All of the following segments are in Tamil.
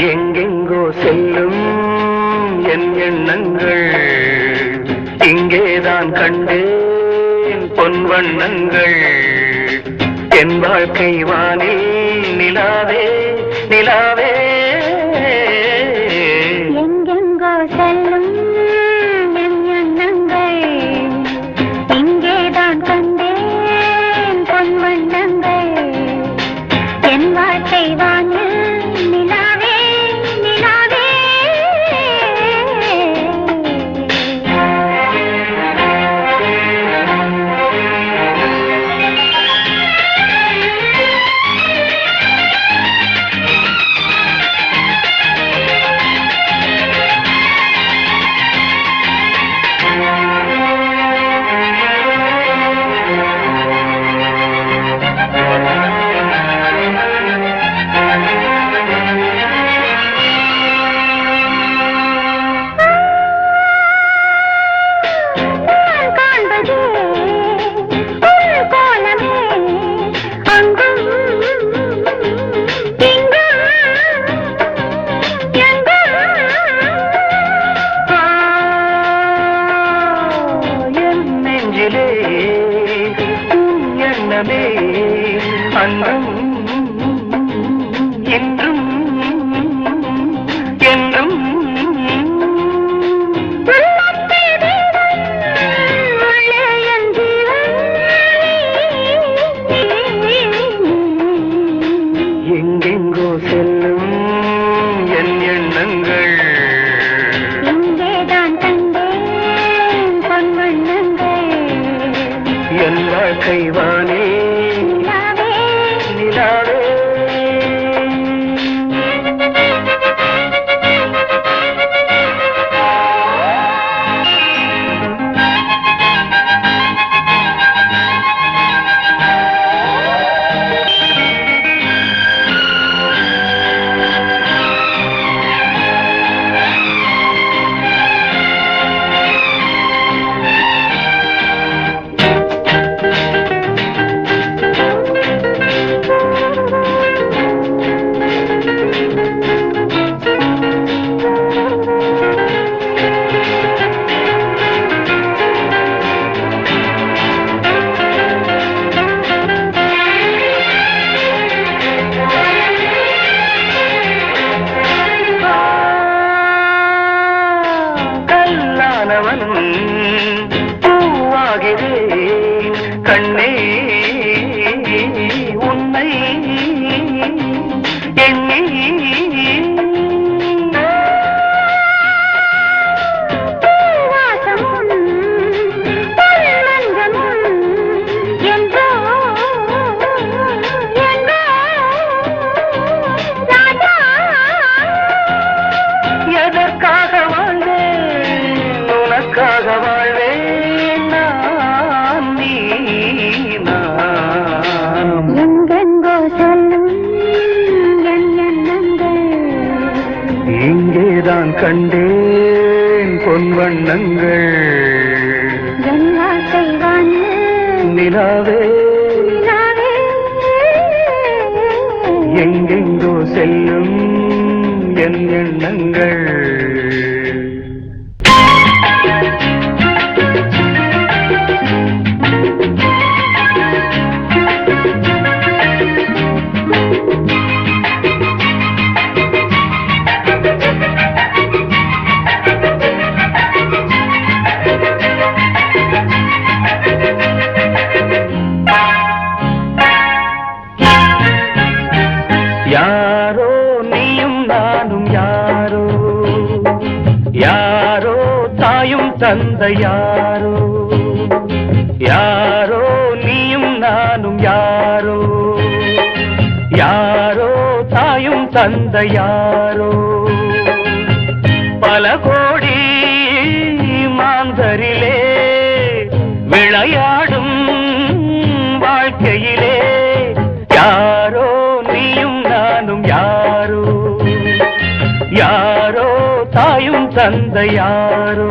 எங்கெங்கோ செல்லும் என் எண்ணங்கள் இங்கேதான் கண்டேன் பொன் வண்ணங்கள். என் வாழ்க்கை வானில் நிலாவே நிலாவே. எங்கெங்கோ செல்லும் என் எண்ணங்கள் இங்கேதான் கண்டேன் பொன் வண்ணங்கள். என் வாழ்க்கை வானில் நிலாவே நிலாவே. எண்ணமே அன்றும் என்றும் என்றும் எங்கெங்கோ செல்லும் என் எண்ணங்கள் இங்கேதான் கண்டேன் பொன் வண்ணங்கள். என் வாழ்க்கை வானே நிலாவே நிலாவே. பூவாகிறேன் கண்ணே உன்னை எண்ணி. எதற்காக வாழ்ந்தேன் உனக்காக வாழ்வேன் நான் நீ நான். எங்கெங்கோ செல்லும் என் எண்ணங்கள் இங்கேதான் கண்டேன் பொன் வண்ணங்கள். என் வாழ்க்கை வானில் நிலாவே நிலாவே. எங்கெங்கோ செல்லும் என் எண்ணங்கள். யாரோ நீயும் நானும் யாரோ யாரோ தாயும் தந்தை யாரோ யாரோ நீயும் நானும் யாரோ யாரோ தாயும் தந்தை யாரோ. பல கோடி மாந்தரிலே விளையாடும் வாழ்க்கையிலே யாரோ நீயும் நானும் யாரோ யாரோ தாயும் தந்தை யாரோ.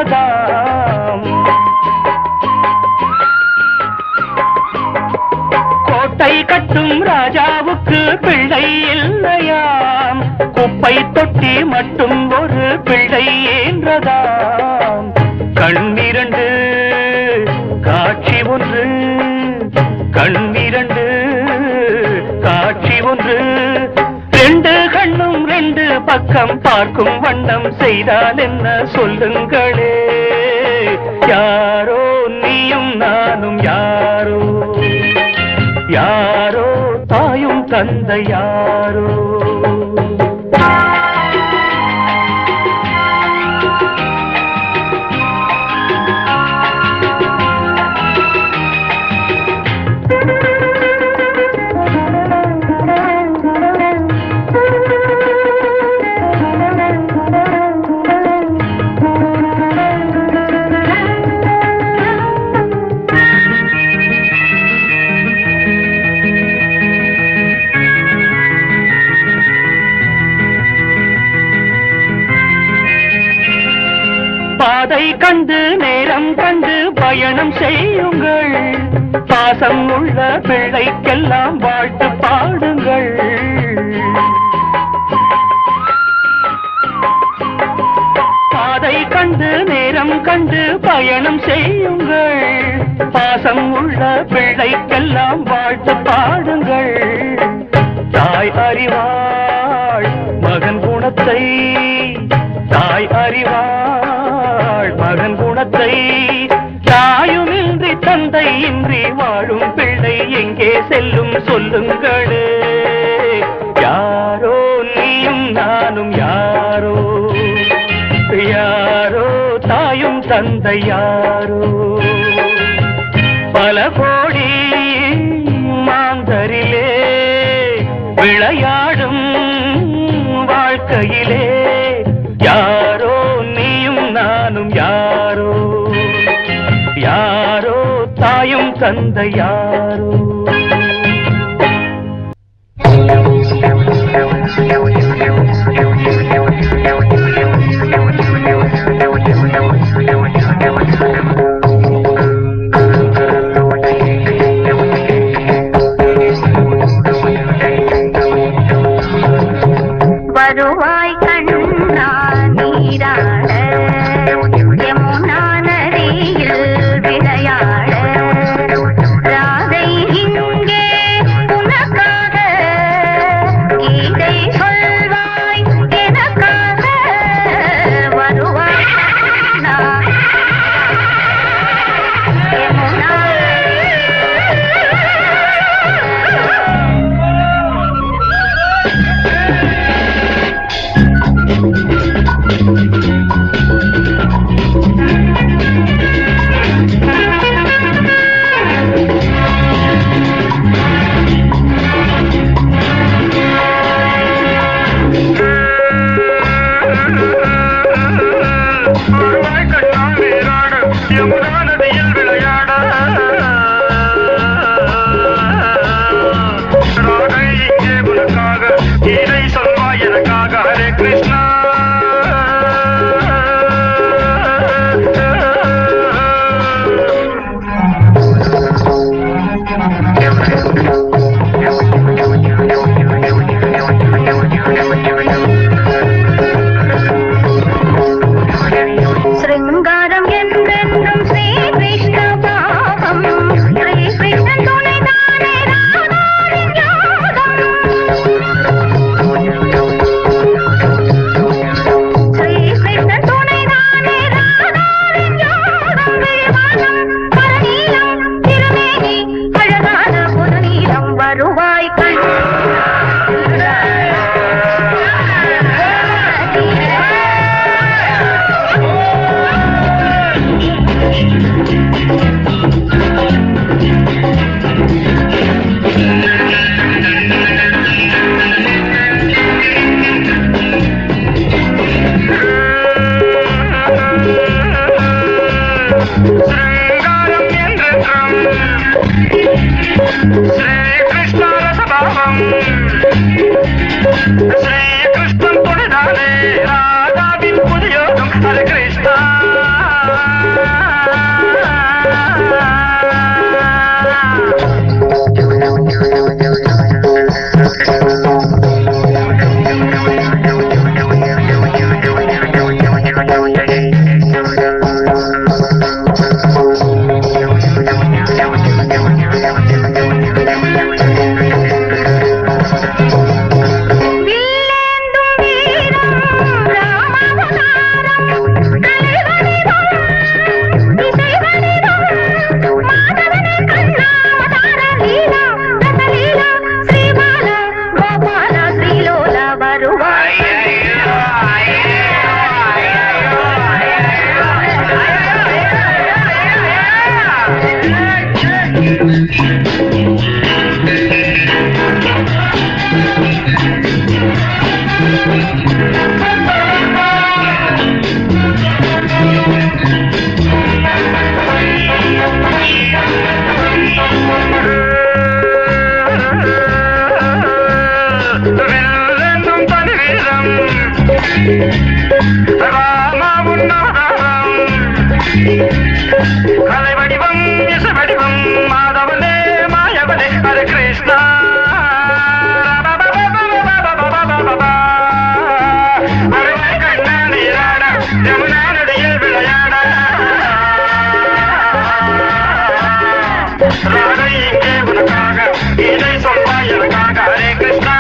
என்றதாம். கோட்டை கட்டும் ராஜாவுக்கு பிள்ளை இல்லையாம், குப்பை தொட்டி மட்டும் ஒரு பிள்ளை என்றதாம். கண்ணிரண்டு காட்சி ஒன்று, கண்ணிரண்டு காட்சி ஒன்று, ரெண்டு கண்ணும் ரெண்டு பக்கம் பார்க்கும் வண்ணம் செய்தால் என்ன சொல்லுங்களே. யாரோ நீயும் நானும் யாரோ, யாரோ தாயும் தந்தை யாரோ. பாதை கண்டு நேரம் கண்டு பயணம் செய்யுங்கள், பாசம் உள்ள பிள்ளைக்கெல்லாம் வாழ்த்து பாடுங்கள். பாதை கண்டு நேரம் கண்டு பயணம் செய்யுங்கள், பாசம் உள்ள பிள்ளைக்கெல்லாம் வாழ்த்து பாடுங்கள். தாய் அறிவாள் மகன் குணத்தை, தாய் அறிவாள் மகன் குணத்தை, தாயுமின்றி தந்தை இன்றி வாழும் பிள்ளை எங்கே செல்லும் சொல்லுங்களே. யாரோ நீயும் நானும் யாரோ, யாரோ தாயும் தந்தை யாரோ. பல கோடி மாந்தரிலே விளையாடும் வாழ்க்கையிலே யாரோ நீயும் நானும் யாரோ, யாரோ தாயும் தந்தை யாரோ. வருவாய் கண்ணா நீராட, யமுனா நதியில் விளையாட, ராதை இங்கே உனக்காக கீதை சொல்வாய் எனக்காக. வருவாய் கண்ணா யமுனா. ஸ்ரீகிருஷ்ணன் தொழுதானே ராதாவின் புதியோகம் ஹரே கிருஷ்ணா. ராமாவுன்னாதாரம் கலை வடிவம் இசை வடிவம் மாதவனே மாயவனே ஹரே கிருஷ்ணா அருமை கண்ணா நீராட யமுனா நதியில் விளையாட ராதை இங்கே உனக்காக இதை சொல்வாய் எனக்காக ஹரே கிருஷ்ணா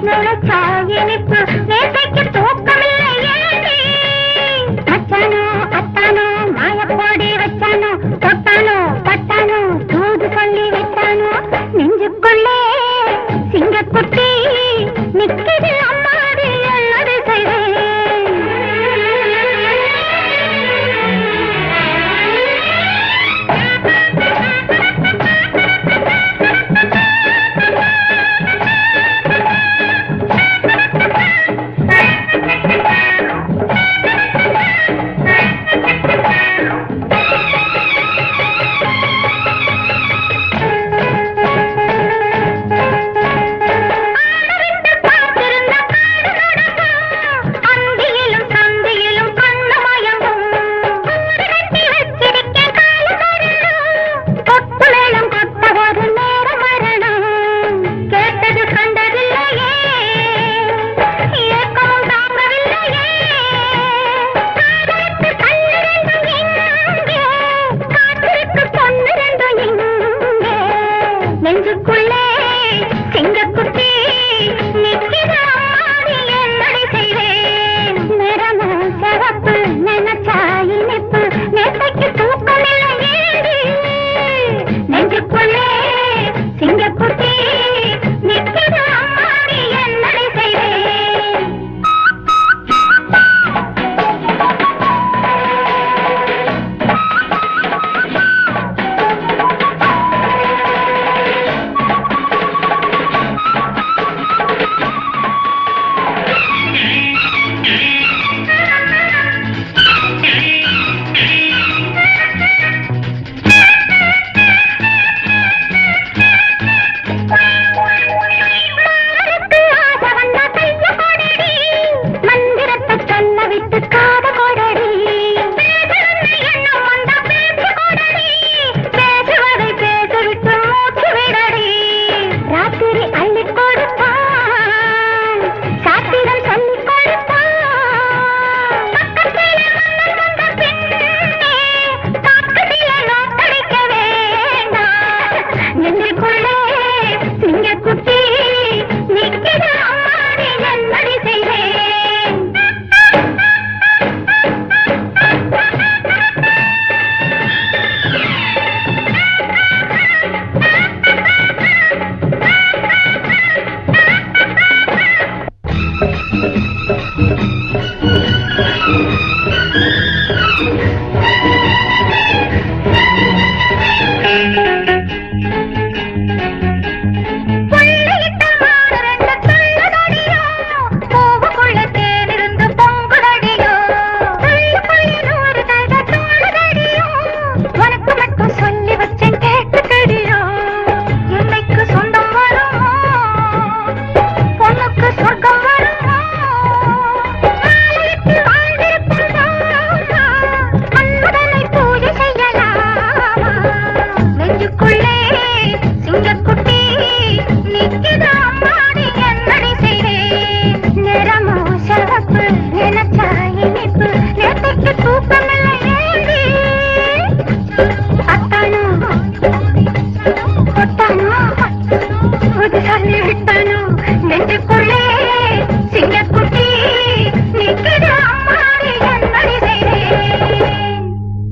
நினைச்சா இனிப்பு நேசைக்கு தூக்கமில்லை ஏண்டி மச்சானோ அத்தானோ மாயப்போடி வச்சானோ தொட்டானோ பட்டானோ தூது சொல்லி வச்சானோ நெஞ்சுக்குள்ளே சிங்கக்குட்டி நிக்குது அம்மாடி அல்லது செய்வேன் நெஞ்சுக்குள்ளே சிங்கக்குட்டி நிற்கிற